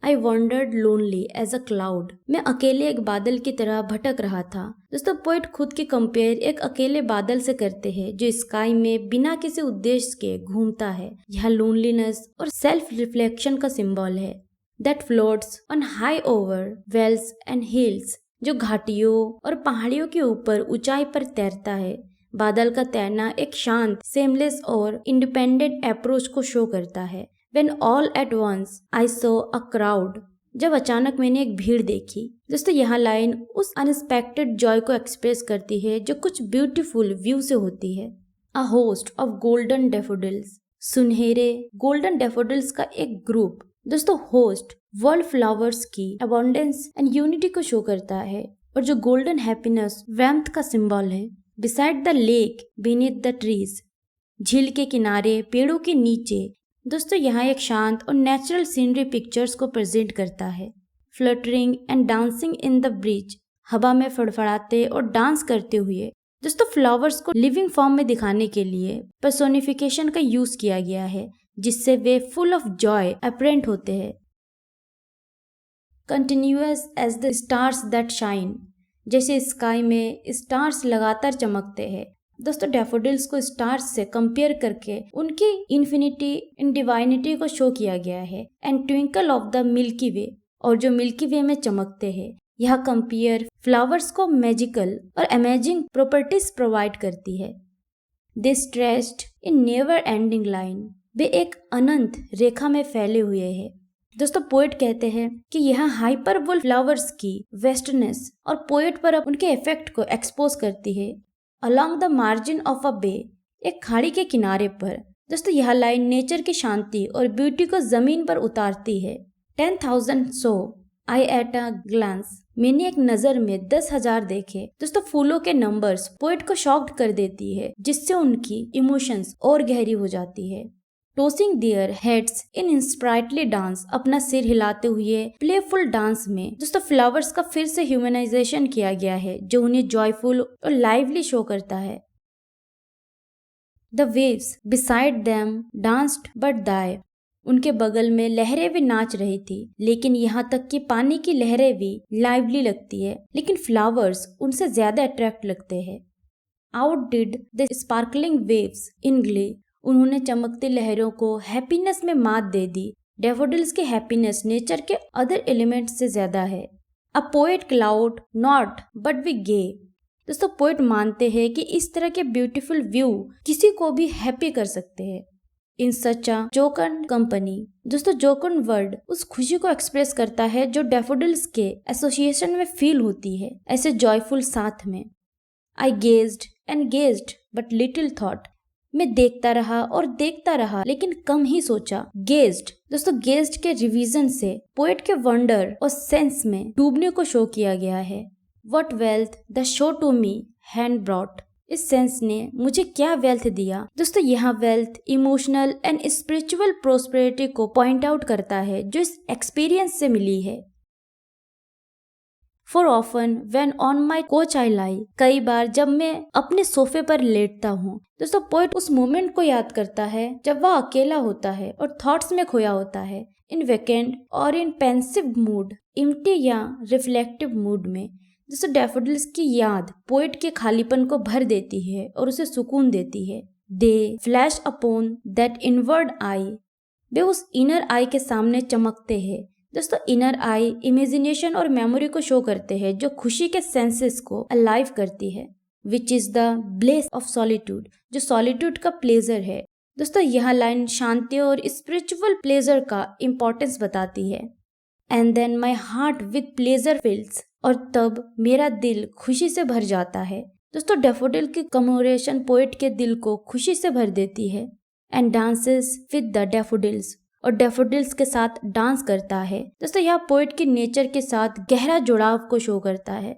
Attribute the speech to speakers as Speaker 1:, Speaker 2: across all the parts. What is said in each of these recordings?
Speaker 1: I wandered lonely as a cloud. मैं अकेले एक बादल की तरह भटक रहा था। दोस्तों, पोएट खुद की कंपेयर एक अकेले बादल से करते हैं जो स्काई में बिना किसी उद्देश्य के घूमता है। यह लोनलीनेस और सेल्फ रिफ्लेक्शन का सिंबल है। That floats on high over vales and hills, जो घाटियों और पहाड़ियों के ऊपर ऊंचाई पर तैरता है। बादल का तैरना एक शांत, सेमलेस और इंडिपेंडेंट अप्रोच को शो करता है। When all at once I saw a crowd, जब अचानक मैंने एक भीड़ देखी। दोस्तों, यह लाइन उस अनएक्सपेक्टेड जॉय को एक्सप्रेस करती है जो कुछ ब्यूटीफुल व्यू से होती है। A host of golden daffodils, सुनहरे गोल्डन डैफोडिल्स का एक ग्रुप। दोस्तों, होस्ट वर्ल्ड फ्लावर्स की अबंडेंस एंड यूनिटी को शो करता है और जो गोल्डन हैप्पीनेस वार्मथ का सिंबल है। Beside the lake, beneath the trees, झील के किनारे, पेड़ों के नीचे। दोस्तों, यहाँ एक शांत और नेचुरल सीनरी पिक्चर्स को प्रेजेंट करता है। Fluttering and dancing in the bridge, हवा में फड़फड़ाते और डांस करते हुए। दोस्तों, फ्लावर्स को लिविंग फॉर्म में दिखाने के लिए पर्सोनिफिकेशन का यूज किया गया है, जिससे वे फुल ऑफ जॉय अपरेंट होते हैं। Continuous as the stars that shine, जैसे स्काई में स्टार्स लगातार चमकते हैं। दोस्तों, डैफोडिल्स को स्टार्स से कंपेयर करके उनकी इन्फिनिटी इन डिवाइनिटी को शो किया गया है। And twinkle of the milky way, और जो मिल्की वे में चमकते हैं। यह कंपेयर फ्लावर्स को मैजिकल और अमेजिंग प्रॉपर्टीज प्रोवाइड करती है। They stretched in never ending line, वे एक अनंत रेखा में फैले हुए हैं। दोस्तों, पोएट कहते हैं कि यह हाइपरबोल फ्लावर्स की वेस्टनेस और पोएट पर उनके इफेक्ट को एक्सपोज करती है। Along the margin of a bay, एक खाड़ी के किनारे पर। दोस्तों, यह लाइन नेचर की शांति और ब्यूटी को जमीन पर उतारती है। 10,000 सो आई एट अ ग्लांस, मैंने एक नजर में 10,000 देखे। दोस्तों, फूलों के नंबर्स पोएट को शॉक्ड कर देती है, जिससे उनकी इमोशंस और गहरी हो जाती है। Tossing their heads in sprightly dance, अपना सिर हिलाते हुए प्लेफुल डांस में। दोस्तों, फ्लावर्स का फिर से ह्यूमनाइजेशन किया गया है, जो उन्हें जॉयफुल और लाइवली शो करता है। The waves beside them danced but दाई, उनके बगल में लहरें भी नाच रही थी, लेकिन यहाँ तक कि पानी की लहरें भी लाइवली लगती है, लेकिन फ्लावर्स उनसे ज्यादा अट्रैक्ट लगते हैं। Outdid the sparkling waves in glee, उन्होंने चमकती लहरों को हैप्पीनेस में मात दे दी। डैफोडिल्स की हैप्पीनेस नेचर के अदर एलिमेंट्स से ज्यादा है। A poet could not but be gay, दोस्तों, पोएट मानते हैं कि इस तरह के ब्यूटीफुल व्यू किसी को भी हैप्पी कर सकते हैं। इन सच अ जोकन कंपनी, दोस्तों, जोकन वर्ड उस खुशी को एक्सप्रेस करता है जो डैफोडिल्स के एसोसिएशन में फील होती है, ऐसे जॉयफुल साथ में। I gazed and gazed but little thought, मैं देखता रहा और देखता रहा, लेकिन कम ही सोचा। गेज्ड, दोस्तों, गेज्ड के रिवीजन से पोएट के वंडर और सेंस में डूबने को शो किया गया है। What wealth the show to me had brought, इस सेंस ने मुझे क्या वेल्थ दिया। दोस्तों, यह wealth emotional and spiritual prosperity को पॉइंट आउट करता है, जो इस एक्सपीरियंस से मिली है। For often when on my couch I lie, कई बार जब मैं अपने सोफे पर लेटता हूँ। दोस्तों, पोएट उस मोमेंट को याद करता है जब वह अकेला होता है और थॉट्स में खोया होता है। इन वेकेंड और इन पेंसिव मूड, इम्प्टी या रिफ्लेक्टिव मूड में। दोस्तों, डैफोडिल्स की याद पोएट के खालीपन को भर देती है और उसे सुकून देती है। They flash upon that inward eye, वे उस इनर आई के सामने चमकते हैं। दोस्तों, इनर आई इमेजिनेशन और मेमोरी को शो करते हैं, जो खुशी के सेंसेस को अलाइव करती है। Which is the bless of solitude, जो सॉलिट्यूड का प्लेजर है। दोस्तों, यह लाइन शांति और स्पिरिचुअल प्लेजर का इम्पोर्टेंस बताती है। And then my heart with pleasure fills, और तब मेरा दिल खुशी से भर जाता है। दोस्तों, डैफोडिल की कमेमोरेशन पोएट के दिल को खुशी से भर देती है। And dances with the daffodils, और डैफोडिल्स के साथ डांस करता है। दोस्तों, यह पोएट के नेचर के साथ गहरा जुड़ाव को शो करता है।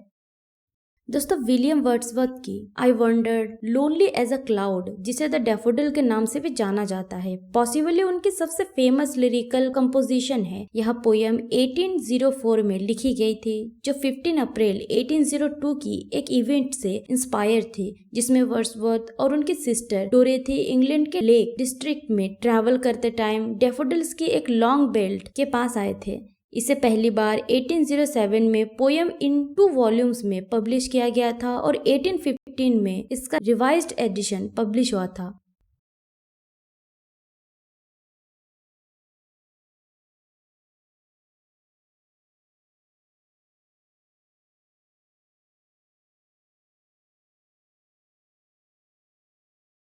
Speaker 1: दोस्तों, विलियम वर्ड्सवर्थ की I wandered lonely as a cloud, जिसे द डैफोडिल के नाम से भी जाना जाता है, पॉसिबली उनकी सबसे फेमस लिरिकल कंपोजिशन है। यह पोयम 1804 में लिखी गई थी, जो 15 अप्रैल 1802 की एक इवेंट से इंस्पायर थी, जिसमें वर्ड्सवर्थ और उनकी सिस्टर डोरेथी इंग्लैंड के लेक डिस्ट्रिक्ट में ट्रैवल करते टाइम डैफोडिल्स की एक लॉन्ग बेल्ट के पास आए थे। इसे पहली बार 1807 में पोयम इन 2 वॉल्यूम्स में पब्लिश किया गया था और 1815 में इसका रिवाइज्ड एडिशन पब्लिश हुआ था।